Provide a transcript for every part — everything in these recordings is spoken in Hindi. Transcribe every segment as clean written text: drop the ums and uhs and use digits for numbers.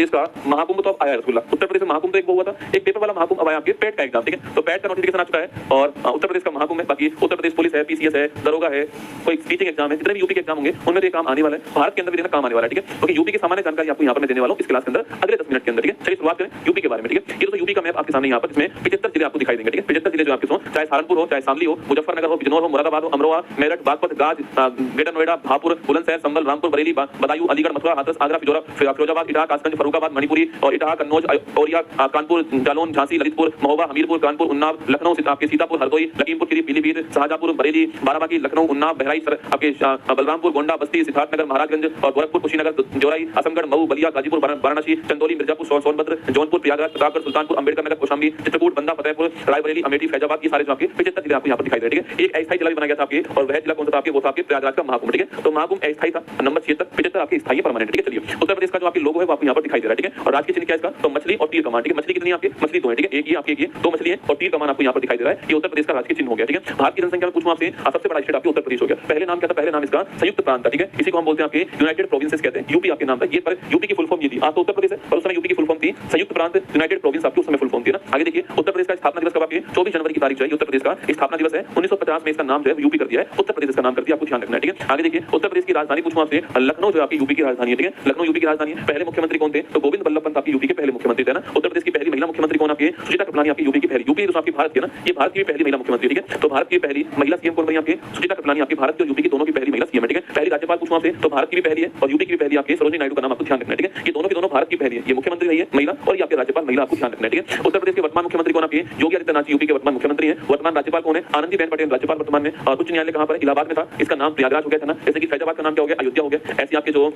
प्रदेश का महाकुंभ तो अब आया रसगुल्ला। उत्तर प्रदेश में महाकुंभ तो एक वो हुआ था, एक पेपर वाला महाकुंभ अब आया आपके पेट का एग्जाम, ठीक है। तो पेट का नोटिफिकेशन आ चुका है और उत्तर प्रदेश का महाकुंभ है। बाकी उत्तर प्रदेश पुलिस है, पीसीएस है, दरोगा है, कोई टीचिंग एग्जाम है, जितने भी यूपी के एग्जाम होंगे उनमें ये काम आने वाला है। भारत के अंदर भी देना काम आने वाला है, ठीक है। क्योंकि यूपी की सामान्य जानकारी आपको यहाँ पर मैं देने वाला हूँ इस क्लास के अंदर अगले 10 मिनट के अंदर, ठीक है। चलिए शुरुआत करें यूपी के बारे में, ठीक है। ये तो यूपी का मैप आपके सामने यहाँ पर, जिसमें 75 जिले आपको दिखाई देंगे, ठीक है। 75 जिले जो आपके हो, चाहे सहारनपुर हो, चाहे शामली हो, मुजफ्फरनगर हो, बिजनौर हो, मुरादाबाद हो, अमरोहा, मेरठ, बागपत, गाज, ग्रेटर नोएडा, भापुर, बुलंदशहर, संभल, रामपुर, बरेली, बदायूं, अलीगढ़, मथुरा, हाथरस, आगरा, फिरोजाबाद, इटाहा, कासगंज, फर्रुखाबाद, मणिपुरी और इटाहा, कन्नौज, औरिया, कानपुर, जालौन, झांसी, ललितपुर, महोबा, हमीरपुर, कानपुर, उन्नाव, लखनऊ, आपके सीतापुर, हरदोई, लखीमपुर खीरी, पीलीभीत, शाहजहांपुर, बरेली, बाराबंकी, लखनऊ, उन्नाव, बहराइच, आपके बलरामपुर, गोंडा, बस्ती, सिद्धार्थनगर, महाराजगंज और गोरखपुर, कुशीनगर, जोराई, आजमगढ़, मऊ, बलिया, गाजीपुर, वाराणसी, चंदौली, मिर्जापुर, सोनभद्र, जौनपुर, प्रयागराज, प्रतापगढ़, सुल्तानपुर, अंबेडकर नगर, कौशाम्बी, चित्रकूट, बंदा, फतेहपुर, रायबरेली, अमेठी, फैजाबाद, ये सारे जो आपके 75 जिले आपको यहाँ पर दिखाई दे रहे हैं, ठीक है। एक अस्थायी जिला भी बनाया गया था आपके, और वह जिला कौन सा था आपके, वो था आपके प्रयागराज का महाकुंभ, ठीक है। तो महाकुंभ अस्थायी था। नंबर 76 आपके स्थायी परमानेंट, ठीक है। चलिए उत्तर प्रदेश का जो आपके लोगो है वो आपको यहाँ पर दिखाई दे रहा है, ठीक है। और राज्य चिन्ह क्या है इसका, तो मछली और तीर कमान, ठीक है। मछली कितनी है आपकी, मछली 2 है, ठीक है। एक ही आपकी, एक दो मछली है और तीर कमान आपको यहाँ पर दिखाई दे रहा है। ये उत्तर प्रदेश का राजकीय चिन्ह हो गया, ठीक है। भारत की जनसंख्या में पूछूं आपसे, सबसे बड़ा स्टेट आपके उत्तर प्रदेश हो गया। पहले नाम क्या था, पहले नाम इसका संयुक्त प्रांत था, ठीक है। इसी को हम बोलते हैं आपके यूनाइटेड प्रोविंसेस कहते हैं। यूपी आपके नाम था ये, पर यूपी की फुल फॉर्म ये थी। आज तो उत्तर प्रदेश है पर उस समय यूपी की फुल फॉर्म थी संयुक्त प्रांत यूनाइटेड प्रोविंस, आपकी उस समय फुल फॉर्म थी ना। आगे देखिए उत्तर प्रदेश का स्थापना दिवस कब आपके 24 जनवरी की तारीख जो है उत्तर प्रदेश का स्थापना दिवस है। 1950 में इसका नाम जो है यूपी कर दिया है, उत्तर प्रदेश का नाम कर दिया, आपको ध्यान रखना है, ठीक है। आगे देखिए उत्तर प्रदेश की राजधानी पूछूं आपसे, लखनऊ जो आपकी यूपी की राजधानी है, ठीक है। लखनऊ यूपी की राजधानी है। पहले मुख्यमंत्री कौन थे, तो गोविंद बल्लभ पंत आपकी यूपी के पहले मुख्यमंत्री थे ना। उत्तर प्रदेश की पहली महिला मुख्यमंत्री कौन आपकी, सुचिता कृपलानी आपकी यूपी की पहली, यूपी जो आपकी भारत की ना, ये भारत की पहली महिला मुख्यमंत्री, ठीक है। तो भारत की पहली महिला सीएम कौन बनी आपकी, सुचिता कृपलानी आपकी भारत की और यूपी की दोनों की पहली महिला सीएम है, ठीक है। पहली राज्यपाल पूछूं आपसे, तो भारत की भी पहली है और यूपी की भी पहली आपकी सरोजिनी नायडू का नाम आपको ध्यान रखना है, ठीक है। ये दोनों की दोनों भारत की पहली है, ये मुख्यमंत्री रही है महिला और ये आपके राज्यपाल महिला, आपको ध्यान रखना है, ठीक है। उत्तर प्रदेश के वर्तमान मुख्यमंत्री कौन आपके, योगी आदित्यनाथ यूपी के वर्तमान मुख्यमंत्री हैं। वर्तमान राज्यपाल कौन है, आनंदीबेन पटेल राज्यपाल वर्तमान में। और उच्च न्यायालय कहां पर, इलाहाबाद में था, इसका नाम प्रयागराज हो गया था ना। जैसे कि फैजाबाद का नाम क्या हो गया, अयोध्या हो गया, ऐसे आपके जो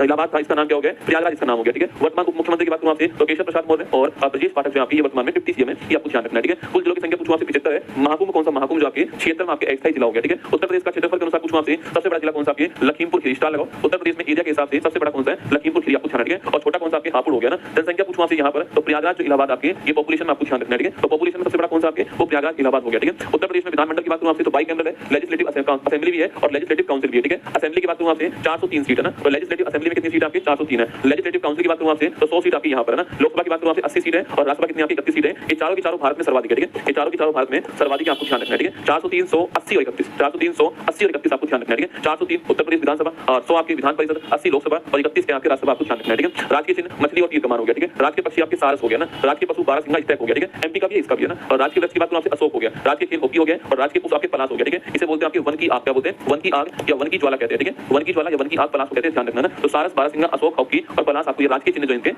इलाहाबाद था इसका नाम क्या हो गया, प्रयागराज इसका नाम हो गया, ठीक है। वर्तमान उप मुख्यमंत्री की बात करूं आपसे, तो केशव प्रसाद मौर्य और ब्रजेश पाठक जो आपकी वर्तमान में 50 सीएम है, ये आपको ध्यान रखना है, ठीक है। कुल जिलों की संख्या पूछूं आपसे 75 है। महाकुंभ कौन सा, महाकुंभ जो आपके क्षेत्र में आपके अस्थायी जिला हो गया, ठीक है। उत्तर प्रदेश का क्षेत्रफल के अनुसार पूछूं आपसे, सबसे बड़ा जिला कौन सा आपके, लखीमपुर खीरी, स्टार लगाओ। उत्तर प्रदेश में एरिया के हिसाब से सबसे बड़ा कौन सा है, लखीमपुर खीरी, आपको ध्यान रखना है। और छोटा कौन सा आपके, हापुड़ हो गया ना। जनसंख्या पूछूं आपसे यहाँ पर, तो प्रयागराज जो इलाहाबाद आपके, ये पॉपुलेशन में आपको ध्यान रखना है, ठीक है। तो पॉपुलेशन में सबसे बड़ा कौन सा आपके, वो प्रयागराज इलाहाबाद हो गया, ठीक है। उत्तर प्रदेश में विधानमंडल की बात करूं आपसे, तो बाइकैमरल है, लेजिस्लेटिव असेंबली भी है और लेजिस्लेटिव काउंसिल भी है, ठीक है। असेंबली की बात करूं आपसे 403 सीट है ना, तो लेजिस्लेटिव असेंबली में कितनी सीट आपकी, 403 है। लेजिस्लेटिव काउंसिल की बात करूं आपसे, तो 100 सीट आपकी यहाँ पर है ना। लोकसभा की बात करूं आपसे 80 सीट है और राज्यसभा कितनी आपकी 31 सीट है। ये चारों की चारों भारत में सर्वाधिक है, ठीक है। ये चारों की चारों भारत में सर्वाधिक, आपको ध्यान रखना है, ठीक है। 403, 180 और 31, 403, 180 और 31 आपको ध्यान रखना है, ठीक है। 403 उत्तर प्रदेश विधानसभा और 100 आपकी विधान परिषद, 80 लोकसभा और 31 के आपके राज्यसभा, आपको ध्यान रखना है, ठीक है। राज्य के चिन्ह मछली और तीर कमान हो गया, ठीक है। राज्य के पक्षी आपके सारस हो गया ना। राज्य के पशु बारहसिंगा स्टैग हो गया, ठीक है। एमपी का भी इसका भी है ना। और राज्य के वृक्ष की बात करूं आपसे, अशोक हो गया। राज्य के खेल हॉकी हो गया और राज्य के पुष्प आपके पलाश हो गया, ठीक है। इसे बोलते हैं आपके वन की आग, क्या बोलते हैं, वन की आग या वन की ज्वाला कहते हैं, ठीक है। वन की ज्वाला या वन की आग, पलाश को कहते हैं, ध्यान रखना ना। तो सारस, बारहसिंगा, अशोक, हॉकी और पलाश आपको ये राज्य के चिन्ह जो इनके